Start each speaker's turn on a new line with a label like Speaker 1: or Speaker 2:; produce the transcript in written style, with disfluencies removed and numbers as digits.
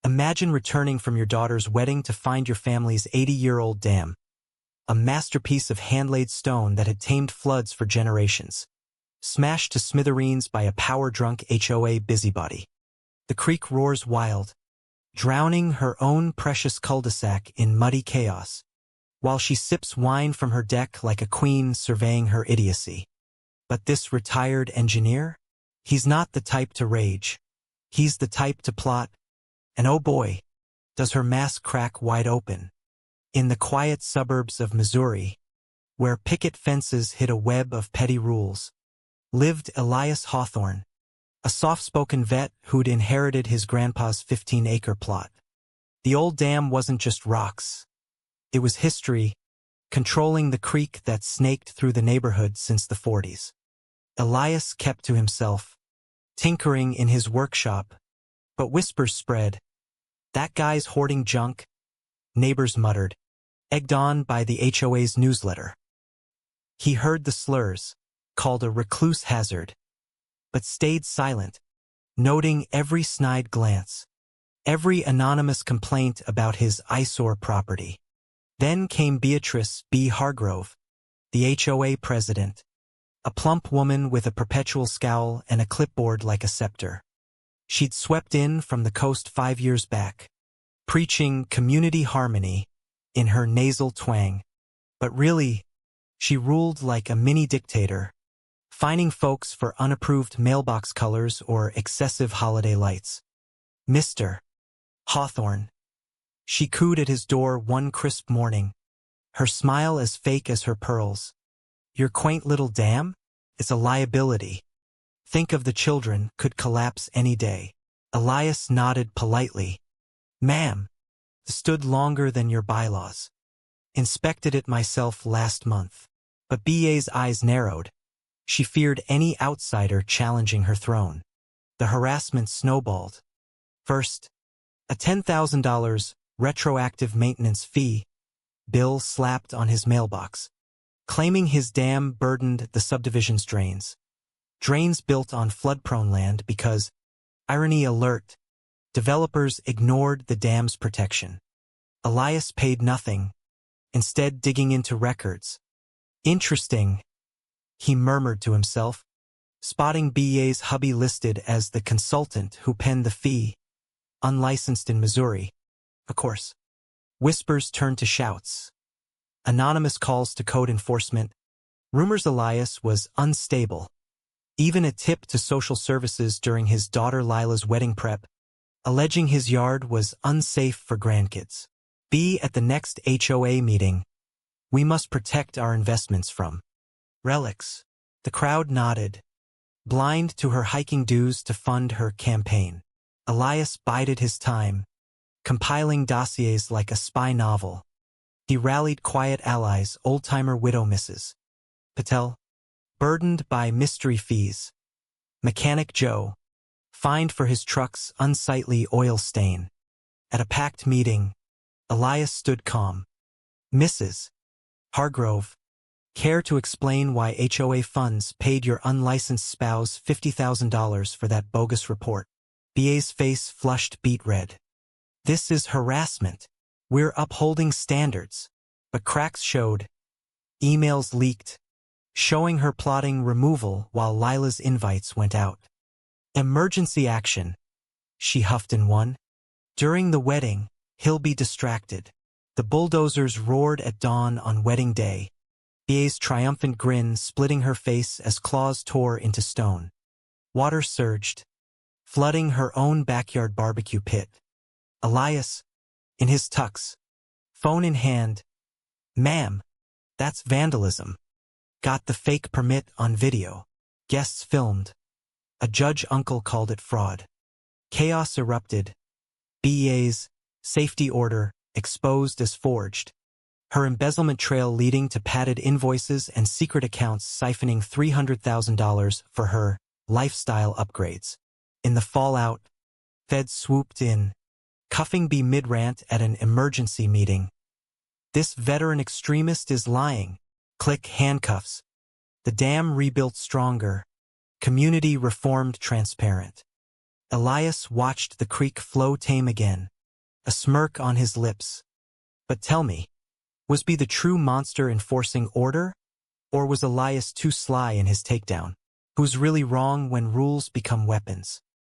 Speaker 1: Imagine returning from your daughter's wedding to find your family's 80-year-old dam, a masterpiece of hand-laid stone that had tamed floods for generations, smashed to smithereens by a power-drunk HOA busybody. The creek roars wild, drowning her own precious cul-de-sac in muddy chaos, while she sips wine from her deck like a queen surveying her idiocy. But this retired engineer? He's not the type to rage. He's the type to plot. And oh boy, does her mask crack wide open. In the quiet suburbs of Missouri, where picket fences hid a web of petty rules, lived Elias Hawthorne, a soft-spoken vet who'd inherited his grandpa's 15-acre plot. The old dam wasn't just rocks. It was history, controlling the creek that snaked through the neighborhood since the 40s. Elias kept to himself, tinkering in his workshop, but whispers spread. That guy's hoarding junk, neighbors muttered, egged on by the HOA's newsletter. He heard the slurs, called a recluse hazard, but stayed silent, noting every snide glance, every anonymous complaint about his eyesore property. Then came Beatrice B. Hargrove, the HOA president, a plump woman with a perpetual scowl and a clipboard like a scepter. She'd swept in from the coast 5 years back, preaching community harmony in her nasal twang. But really, she ruled like a mini-dictator, fining folks for unapproved mailbox colors or excessive holiday lights. Mr. Hawthorne. She cooed at his door one crisp morning, her smile as fake as her pearls. Your quaint little dam? It's a liability. Think of the children, could collapse any day. Elias nodded politely. Ma'am, stood longer than your bylaws. Inspected it myself last month. But BA's eyes narrowed. She feared any outsider challenging her throne. The harassment snowballed. First, a $10,000 retroactive maintenance fee bill slapped on his mailbox, claiming his dam burdened the subdivision's drains. Drains built on flood-prone land because, irony alert, developers ignored the dam's protection. Elias paid nothing, instead digging into records. Interesting, he murmured to himself, spotting BA's hubby listed as the consultant who penned the fee, unlicensed in Missouri. Of course. Whispers turned to shouts. Anonymous calls to code enforcement. Rumors Elias was unstable. Even a tip to social services during his daughter Lila's wedding prep, alleging his yard was unsafe for grandkids. B at the next HOA meeting. We must protect our investments from relics. The crowd nodded, blind to her hiking dues to fund her campaign. Elias bided his time, compiling dossiers like a spy novel. He rallied quiet allies, old-timer widow Mrs. Patel, burdened by mystery fees. Mechanic Joe, fined for his truck's unsightly oil stain. At a packed meeting, Elias stood calm. Mrs. Hargrove, care to explain why HOA funds paid your unlicensed spouse $50,000 for that bogus report? BA's face flushed beet red. This is harassment. We're upholding standards. But cracks showed. Emails leaked, showing her plotting removal while Lila's invites went out. Emergency action, she huffed in one. During the wedding, he'll be distracted. The bulldozers roared at dawn on wedding day, BA's triumphant grin splitting her face as claws tore into stone. Water surged, flooding her own backyard barbecue pit. Elias, in his tux, phone in hand. Ma'am, that's vandalism. Got the fake permit on video. Guests filmed. A judge uncle called it fraud. Chaos erupted. BA's safety order exposed as forged. Her embezzlement trail leading to padded invoices and secret accounts siphoning $300,000 for her lifestyle upgrades. In the fallout, feds swooped in, cuffing B mid-rant at an emergency meeting. This veteran extremist is lying. Click handcuffs. The dam rebuilt stronger. Community reformed transparent. Elias watched the creek flow tame again. a smirk on his lips. But tell me, was B the true monster enforcing order? Or was Elias too sly in his takedown? Who's really wrong when rules become weapons?